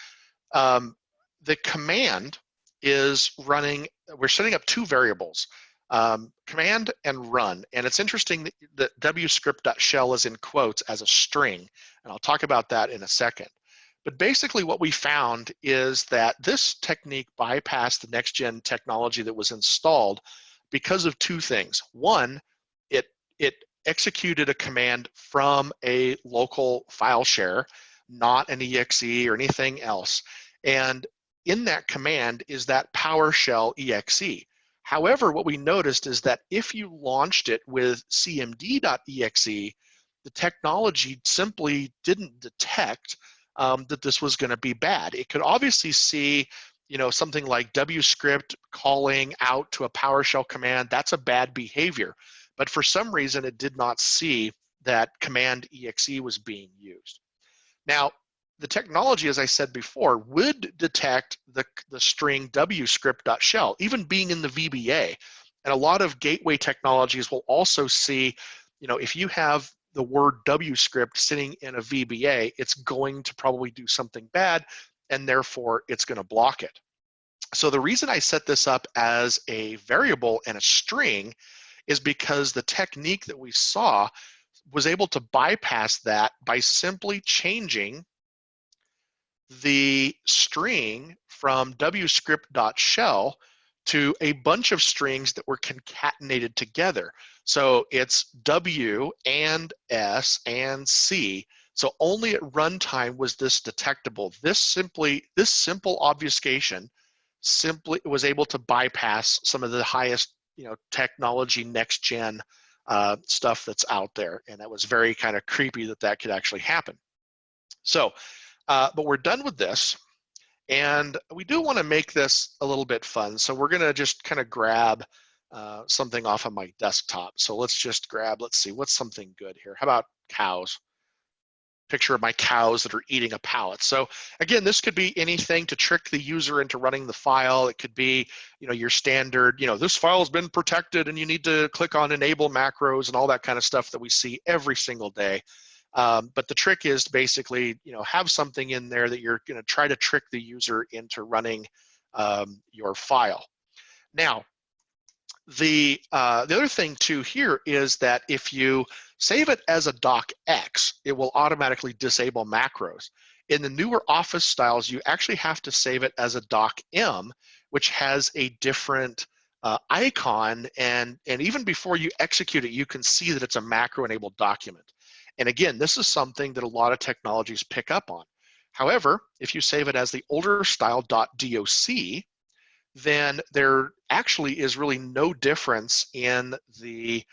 The command is running. We're setting up two variables, command and run. And it's interesting that wscript.shell is in quotes as a string, and I'll talk about that in a second. But basically what we found is that this technique bypassed the next-gen technology that was installed because of two things. One, it executed a command from a local file share, not an EXE or anything else. And in that command is that PowerShell EXE. However, what we noticed is that if you launched it with cmd.exe, the technology simply didn't detect that this was going to be bad. It could obviously see, something like wscript calling out to a PowerShell command. That's a bad behavior. But for some reason, it did not see that command exe was being used. Now, the technology, as I said before, would detect the string wscript.shell, even being in the VBA. And a lot of gateway technologies will also see, if you have the word wscript sitting in a VBA, it's going to probably do something bad, and therefore it's going to block it. So the reason I set this up as a variable and a string is because the technique that we saw was able to bypass that by simply changing the string from wscript.shell to a bunch of strings that were concatenated together. So it's W and S and C. So only at runtime was this detectable. This simple obfuscation simply was able to bypass some of the highest, technology next gen stuff that's out there. And that was very kind of creepy that could actually happen. So, but we're done with this. And we do want to make this a little bit fun. So we're going to just kind of grab something off of my desktop. So let's just grab, let's see, what's something good here? How about cows? Picture of my cows that are eating a pallet. So again, this could be anything to trick the user into running the file. It could be, your standard, this file has been protected and you need to click on enable macros and all that kind of stuff that we see every single day. But the trick is to basically, have something in there that you're going to try to trick the user into running your file. Now, the other thing too here is that if you save it as a docx, it will automatically disable macros. In the newer Office styles, you actually have to save it as a docm, which has a different icon, and even before you execute it, you can see that it's a macro-enabled document. And again, this is something that a lot of technologies pick up on. However, if you save it as the older style .doc, then there actually is really no difference in the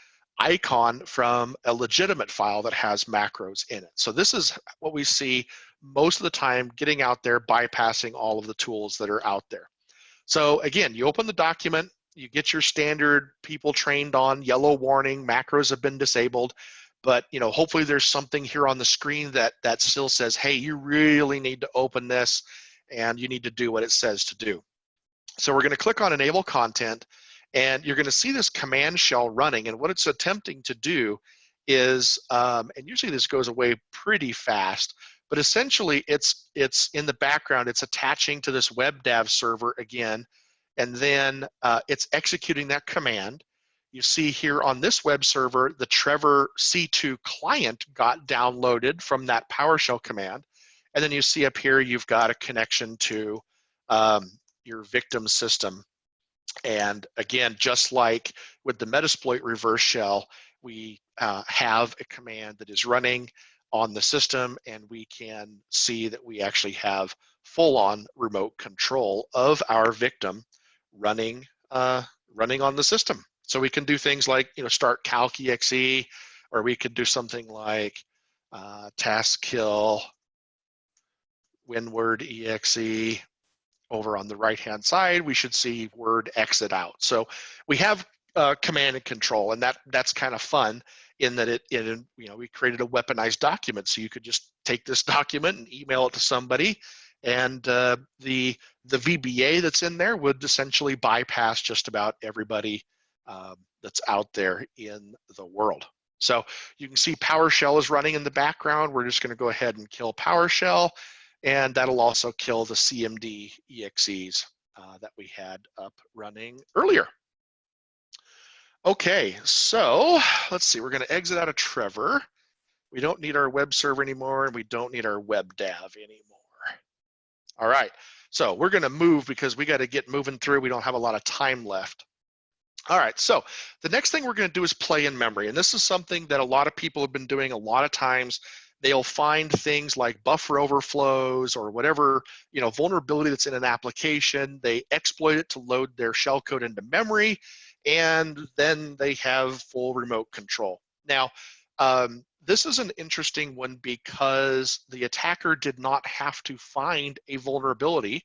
icon from a legitimate file that has macros in it. So this is what we see most of the time, getting out there, bypassing all of the tools that are out there. So again, you open the document, you get your standard people trained on yellow warning, macros have been disabled, but hopefully there's something here on the screen that still says, hey, you really need to open this and you need to do what it says to do. So we're going to click on enable content, and you're going to see this command shell running, and what it's attempting to do is, and usually this goes away pretty fast, but essentially it's in the background, it's attaching to this WebDAV server again, and then it's executing that command. You see here on this web server, the Trevor C2 client got downloaded from that PowerShell command, and then you see up here you've got a connection to your victim system. And again, just like with the Metasploit reverse shell, we have a command that is running on the system, and we can see that we actually have full-on remote control of our victim running on the system. So we can do things like start calc exe, or we could do something like task kill winward exe. Over on the right-hand side, we should see word exit out. So we have command and control, and that's kind of fun in that we created a weaponized document, so you could just take this document and email it to somebody, and the VBA that's in there would essentially bypass just about everybody that's out there in the world. So you can see PowerShell is running in the background. We're just going to go ahead and kill PowerShell. And that'll also kill the CMD EXEs that we had up running earlier. Okay, so let's see, we're going to exit out of Trevor. We don't need our web server anymore, and we don't need our WebDAV anymore. All right, so we're going to move because we got to get moving through. We don't have a lot of time left. All right, so the next thing we're going to do is play in memory, and this is something that a lot of people have been doing a lot of times. They'll find things like buffer overflows or whatever, vulnerability that's in an application. They exploit it to load their shellcode into memory, and then they have full remote control. Now, this is an interesting one because the attacker did not have to find a vulnerability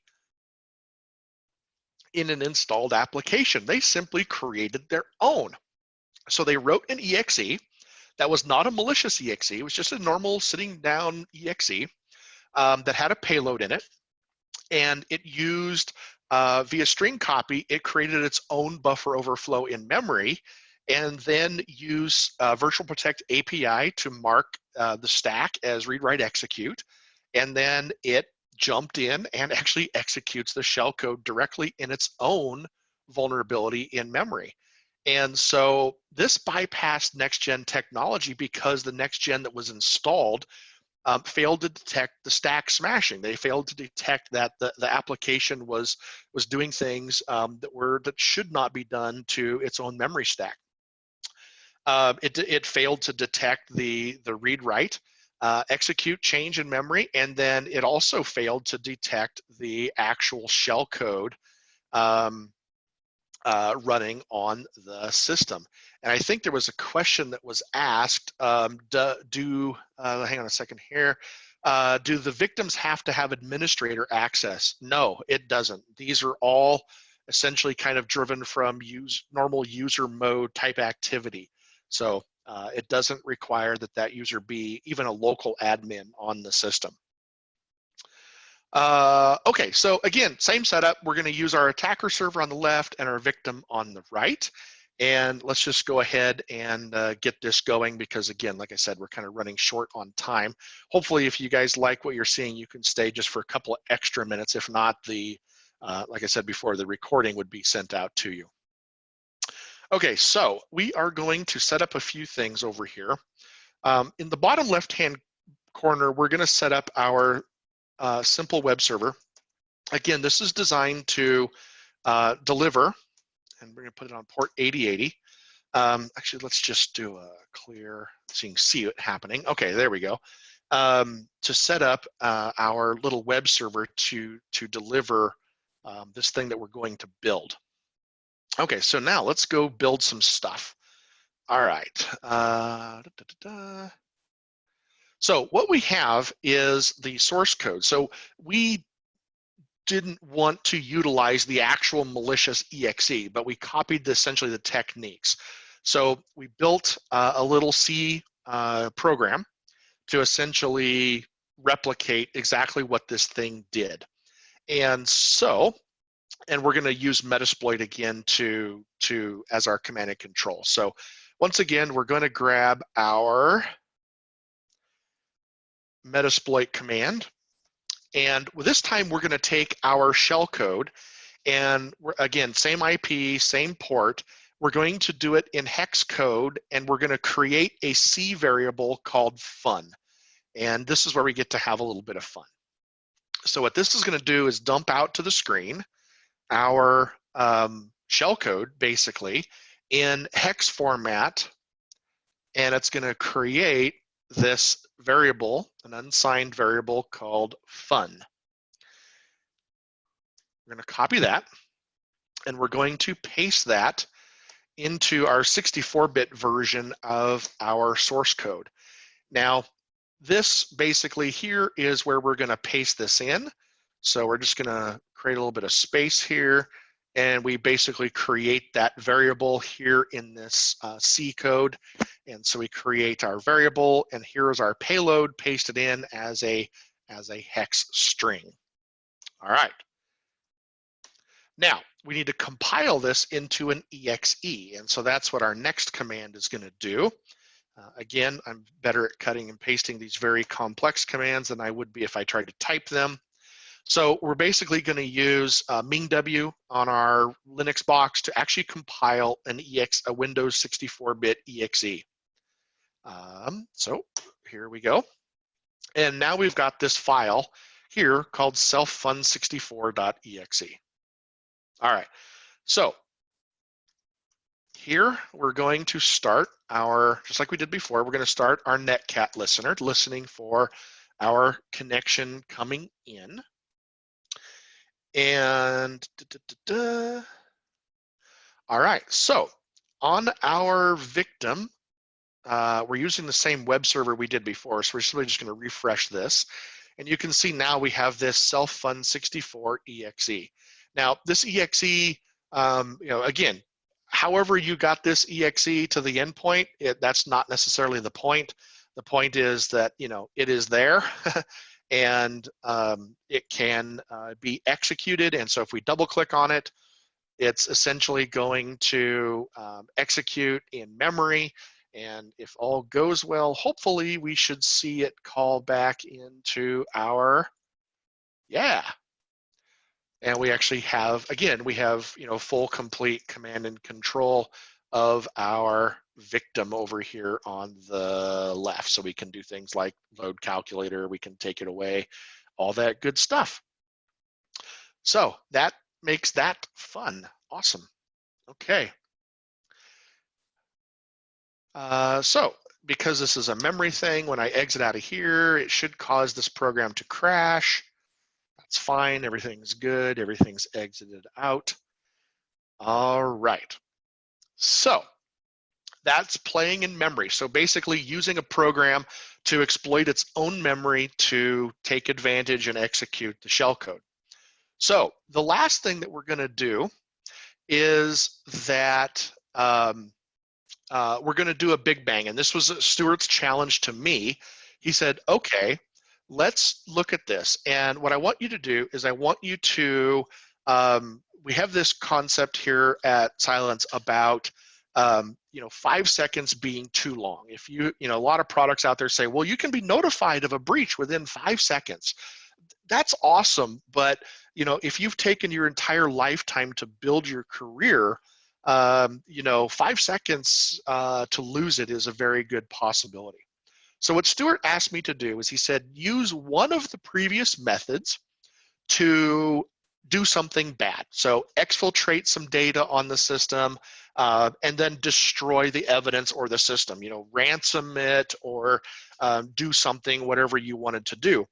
in an installed application. They simply created their own. So they wrote an exe that was not a malicious exe. It was just a normal sitting down exe that had a payload in it. And it used, via string copy, it created its own buffer overflow in memory, and then use Virtual Protect API to mark the stack as read, write, execute. And then it jumped in and actually executes the shellcode directly in its own vulnerability in memory. And so this bypassed next-gen technology because the next-gen that was installed failed to detect the stack smashing. They failed to detect that the application was doing things that should not be done to its own memory stack. It failed to detect the read-write, execute change in memory, and then it also failed to detect the actual shellcode running on the system. And I think there was a question that was asked, hang on a second here, do the victims have to have administrator access? No, it doesn't. These are all essentially kind of driven from normal user mode type activity. So it doesn't require that user be even a local admin on the system. Okay, so again, same setup. We're going to use our attacker server on the left and our victim on the right. And let's just go ahead and get this going because, again, like I said, we're kind of running short on time. Hopefully, if you guys like what you're seeing, you can stay just for a couple of extra minutes. If not, like I said before, the recording would be sent out to you. Okay, so we are going to set up a few things over here. In the bottom left-hand corner, we're going to set up our simple web server. Again, this is designed to deliver, and we're going to put it on port 8080. Actually, let's just do a clear so you can see it happening. Okay, there we go. To set up our little web server to deliver this thing that we're going to build. Okay, so now let's go build some stuff. All right. So what we have is the source code. So we didn't want to utilize the actual malicious exe, but we copied essentially the techniques. So we built a little C program to essentially replicate exactly what this thing did. And we're going to use Metasploit again as our command and control. So once again, we're going to grab our Metasploit command. And this time we're going to take our shellcode and again, same IP, same port. We're going to do it in hex code and we're going to create a C variable called fun. And this is where we get to have a little bit of fun. So what this is going to do is dump out to the screen our shellcode basically in hex format, and it's going to create this variable, an unsigned variable called fun. We're going to copy that, and we're going to paste that into our 64-bit version of our source code. Now, this basically here is where we're going to paste this in. So we're just going to create a little bit of space here, and we basically create that variable here in this C code. And so we create our variable, and here is our payload pasted in as a hex string. All right. Now, we need to compile this into an exe, and so that's what our next command is going to do. Again, I'm better at cutting and pasting these very complex commands than I would be if I tried to type them. So we're basically going to use MingW on our Linux box to actually compile a Windows 64-bit exe. So here we go. And now we've got this file here called selffun64.exe. All right, so here we're going to start just like we did before, we're going to start our netcat listener, listening for our connection coming in. And all right, so on our victim, we're using the same web server we did before, so we're simply just going to refresh this. And you can see now we have this selffun64.exe. Now, this exe, again, however you got this exe to the endpoint, that's not necessarily the point. The point is that, it is there and it can be executed. And so if we double click on it, it's essentially going to execute in memory. And if all goes well, hopefully we should see it call back into our Yeah. And we actually have, again, we have, full complete command and control of our victim over here on the left. So we can do things like load calculator, we can take it away, all that good stuff. So that makes that fun. Awesome. Okay. So because this is a memory thing, when I exit out of here, it should cause this program to crash. That's fine. Everything's good. Everything's exited out. All right. So that's playing in memory. So basically using a program to exploit its own memory to take advantage and execute the shellcode. So the last thing that we're going to do is that we're going to do a big bang. And this was Stuart's challenge to me. He said, okay, let's look at this. And what I want you to do is I want you to, we have this concept here at Cylance about 5 seconds being too long. If a lot of products out there say, well, you can be notified of a breach within 5 seconds. That's awesome, but if you've taken your entire lifetime to build your career, 5 seconds to lose it is a very good possibility. So what Stuart asked me to do is he said, use one of the previous methods to do something bad. So exfiltrate some data on the system and then destroy the evidence or the system, ransom it or do something, whatever you wanted to do.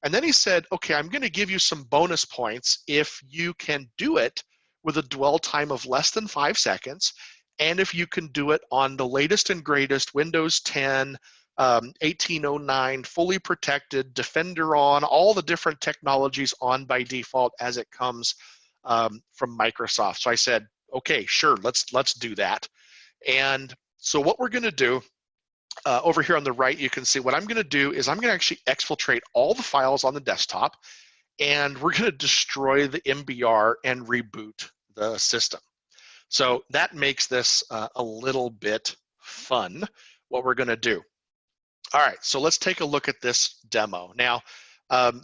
And then he said, okay, I'm going to give you some bonus points if you can do it with a dwell time of less than 5 seconds, and if you can do it on the latest and greatest Windows 10, 1809, fully protected, Defender on, all the different technologies on by default as it comes from Microsoft. So I said, okay, sure, let's do that. And so what we're going to do, over here on the right, you can see what I'm going to do is I'm going to actually exfiltrate all the files on the desktop, and we're going to destroy the MBR and reboot the system. So that makes this a little bit fun, what we're going to do. All right, so let's take a look at this demo. Now,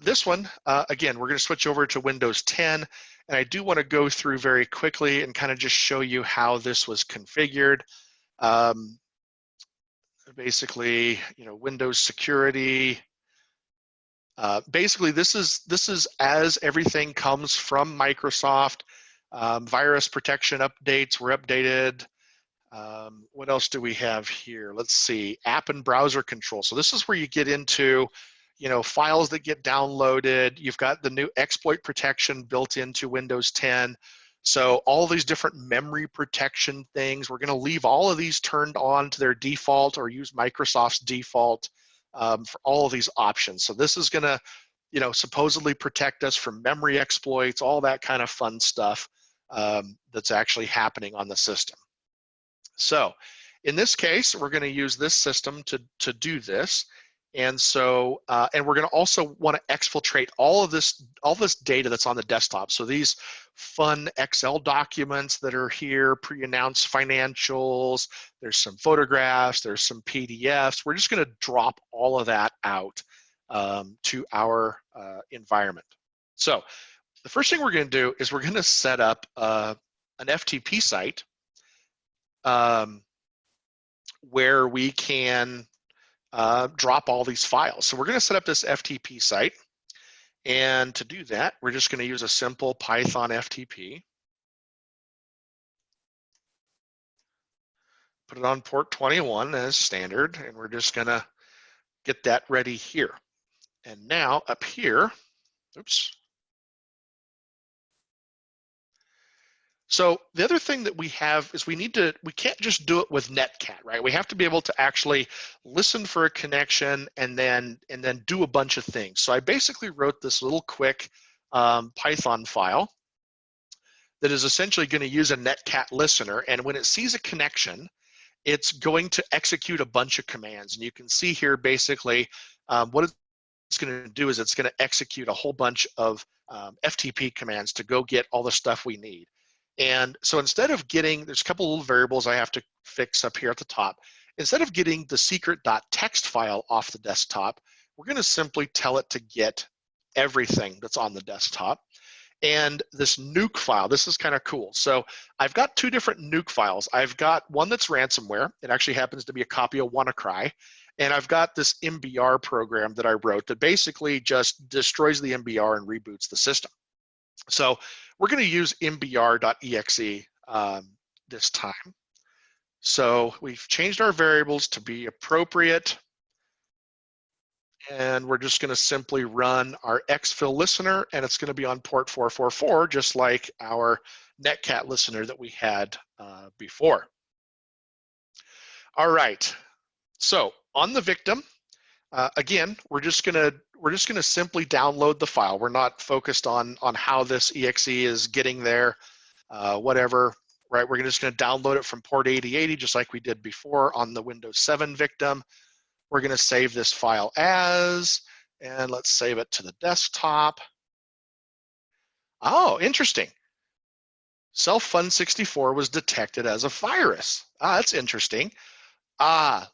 this one, again, we're going to switch over to Windows 10, and I do want to go through very quickly and kind of just show you how this was configured. Basically, Windows security. Basically, this is as everything comes from Microsoft. Virus protection updates were updated. What else do we have here? Let's see, app and browser control. So this is where you get into, files that get downloaded. You've got the new exploit protection built into Windows 10. So all these different memory protection things, we're going to leave all of these turned on to their default or use Microsoft's default for all of these options. So this is going to, supposedly protect us from memory exploits, all that kind of fun stuff that's actually happening on the system. So in this case, we're going to use this system to do this. And so, and we're going to also want to exfiltrate all this data that's on the desktop. So these fun Excel documents that are here, pre-announced financials, there's some photographs, there's some PDFs. We're just going to drop all of that out to our environment. So the first thing we're going to do is we're going to set up an FTP site where we can drop all these files. So we're going to set up this FTP site. And to do that, we're just going to use a simple Python FTP. Put it on port 21 as standard, and we're just going to get that ready here. And now up here, oops. So the other thing that we have is we can't just do it with Netcat, right? We have to be able to actually listen for a connection and then do a bunch of things. So I basically wrote this little quick Python file that is essentially going to use a Netcat listener. And when it sees a connection, it's going to execute a bunch of commands. And you can see here basically what it's going to do is it's going to execute a whole bunch of FTP commands to go get all the stuff we need. And so instead of getting, there's a couple of little variables I have to fix up here at the top. Instead of getting the secret.txt file off the desktop, we're going to simply tell it to get everything that's on the desktop. And this nuke file, this is kind of cool. So I've got two different nuke files. I've got one that's ransomware. It actually happens to be a copy of WannaCry. And I've got this MBR program that I wrote that basically just destroys the MBR and reboots the system. So we're going to use mbr.exe this time. So we've changed our variables to be appropriate. And we're just going to simply run our exfil listener, and it's going to be on port 444, just like our netcat listener that we had before. All right. So on the victim, again, we're just going to simply download the file. We're not focused on how this exe is getting there, whatever. Right? We're just going to download it from port 8080, just like we did before on the Windows 7 victim. We're going to save this file as, and let's save it to the desktop. Oh, interesting. Self-Fun64 was detected as a virus. That's interesting.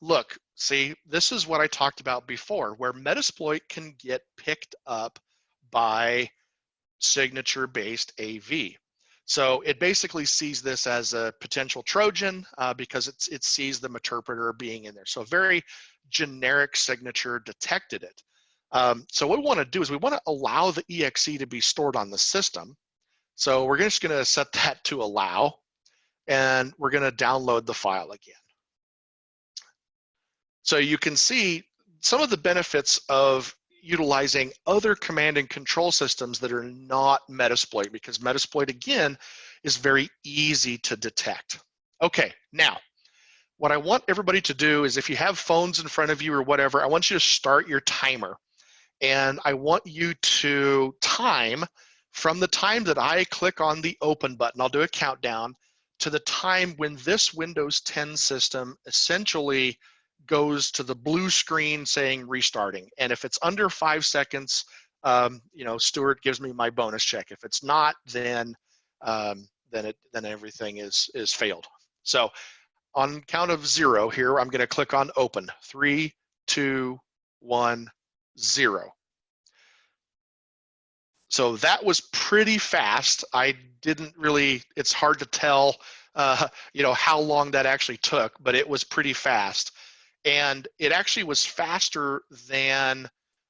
Look, see, this is what I talked about before, where Metasploit can get picked up by signature-based AV. So it basically sees this as a potential Trojan because it sees the interpreter being in there. So a very generic signature detected it. So what we want to do is we want to allow the exe to be stored on the system. So we're just going to set that to allow, and we're going to download the file again. So you can see some of the benefits of utilizing other command and control systems that are not Metasploit, because Metasploit, again, is very easy to detect. Okay, now, what I want everybody to do is if you have phones in front of you or whatever, I want you to start your timer. And I want you to time from the time that I click on the open button, I'll do a countdown, to the time when this Windows 10 system essentially goes to the blue screen saying restarting. And if it's under 5 seconds, Stuart gives me my bonus check. If it's not, then everything is failed. So on count of 0 here, I'm going to click on open. 3, 2, 1, 0. So that was pretty fast. I didn't really, it's hard to tell, how long that actually took, but it was pretty fast. And it actually was faster than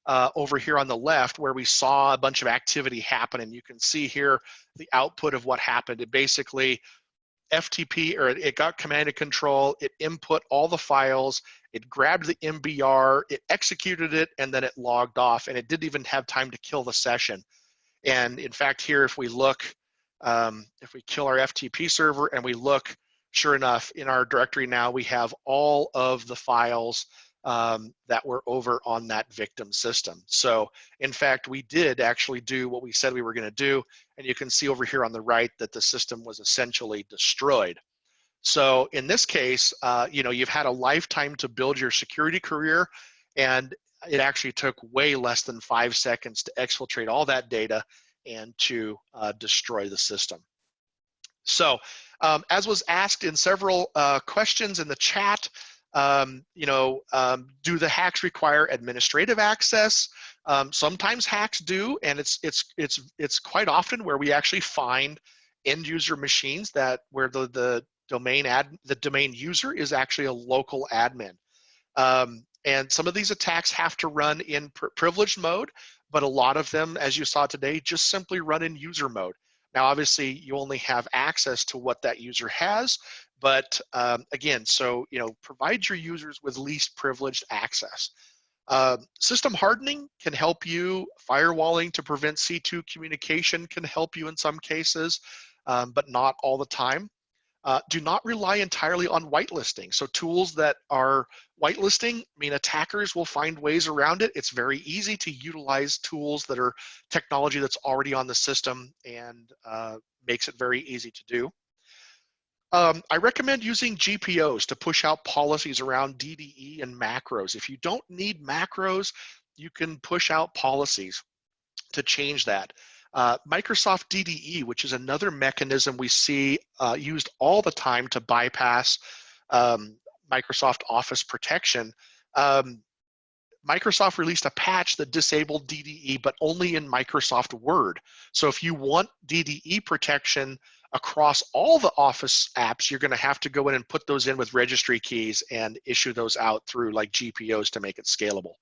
over here on the left where we saw a bunch of activity happen. And you can see here the output of what happened. It basically FTP, or it got command and control, it input all the files, it grabbed the MBR, it executed it, and then it logged off. And it didn't even have time to kill the session. And in fact, here, if we look, if we kill our FTP server and we look, sure enough, in our directory now, we have all of the files that were over on that victim system. So in fact, we did actually do what we said we were going to do. And you can see over here on the right that the system was essentially destroyed. So in this case, you've had a lifetime to build your security career, and it actually took way less than 5 seconds to exfiltrate all that data and to destroy the system. So as was asked in several questions in the chat, do the hacks require administrative access? Sometimes hacks do, and it's quite often where we actually find end user machines where the domain user is actually a local admin. And some of these attacks have to run in privileged mode, but a lot of them, as you saw today, just simply run in user mode. Now, obviously, you only have access to what that user has, but again, so provide your users with least privileged access. System hardening can help you. Firewalling to prevent C2 communication can help you in some cases, but not all the time. Do not rely entirely on whitelisting. So tools that are whitelisting, attackers will find ways around it. It's very easy to utilize tools that are technology that's already on the system and makes it very easy to do. I recommend using GPOs to push out policies around DDE and macros. If you don't need macros, you can push out policies to change that. Microsoft DDE, which is another mechanism we see used all the time to bypass Microsoft Office protection. Microsoft released a patch that disabled DDE, but only in Microsoft Word. So if you want DDE protection across all the Office apps, you're going to have to go in and put those in with registry keys and issue those out through like GPOs to make it scalable.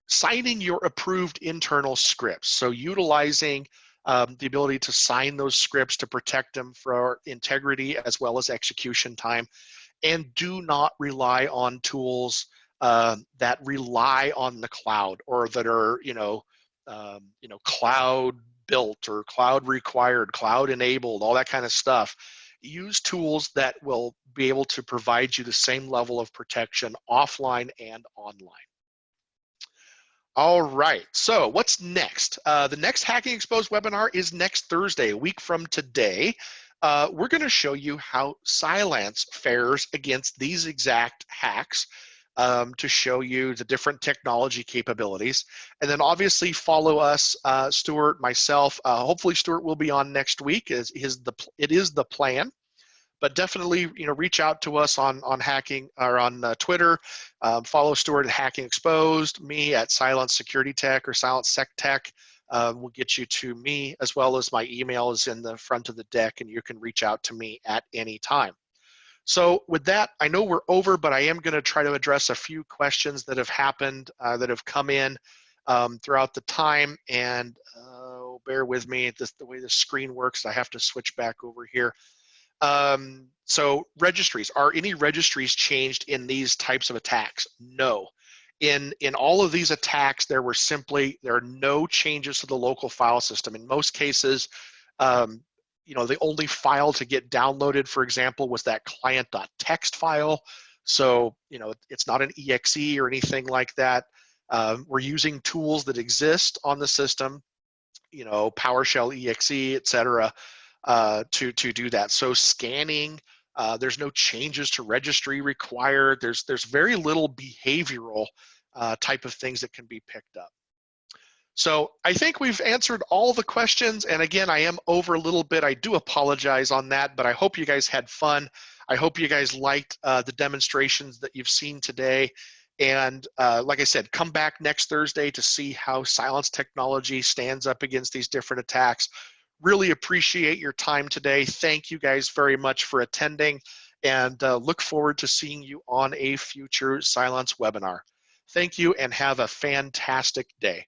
Signing your approved internal scripts. So utilizing the ability to sign those scripts to protect them for integrity as well as execution time. And do not rely on tools that rely on the cloud or that are, cloud built or cloud required, cloud enabled, all that kind of stuff. Use tools that will be able to provide you the same level of protection offline and online. All right, so what's next? The next Hacking Exposed webinar is next Thursday, a week from today. We're going to show you how Cylance fares against these exact hacks to show you the different technology capabilities. And then obviously follow us, Stuart, myself. Hopefully Stuart will be on next week. It is the plan. But definitely, reach out to us on hacking or on Twitter. Follow Stuart at Hacking Exposed, me at Cylance Security Tech or Cylance Sec Tech. Will get you to me, as well as my email is in the front of the deck, and you can reach out to me at any time. So with that, I know we're over, but I am going to try to address a few questions that have happened, that have come in throughout the time. And bear with me, the way the screen works, I have to switch back over here. So registries, are any registries changed in these types of attacks? No. In all of these attacks, there are no changes to the local file system. In most cases, the only file to get downloaded, for example, was that client.txt file. So, it's not an exe or anything like that. We're using tools that exist on the system, PowerShell exe, etc. To do that. So scanning, there's no changes to registry required. There's very little behavioral type of things that can be picked up. So I think we've answered all the questions. And again, I am over a little bit. I do apologize on that, but I hope you guys had fun. I hope you guys liked the demonstrations that you've seen today. And like I said, come back next Thursday to see how Cylance technology stands up against these different attacks. Really appreciate your time today. Thank you guys very much for attending, and look forward to seeing you on a future Cylance webinar. Thank you and have a fantastic day.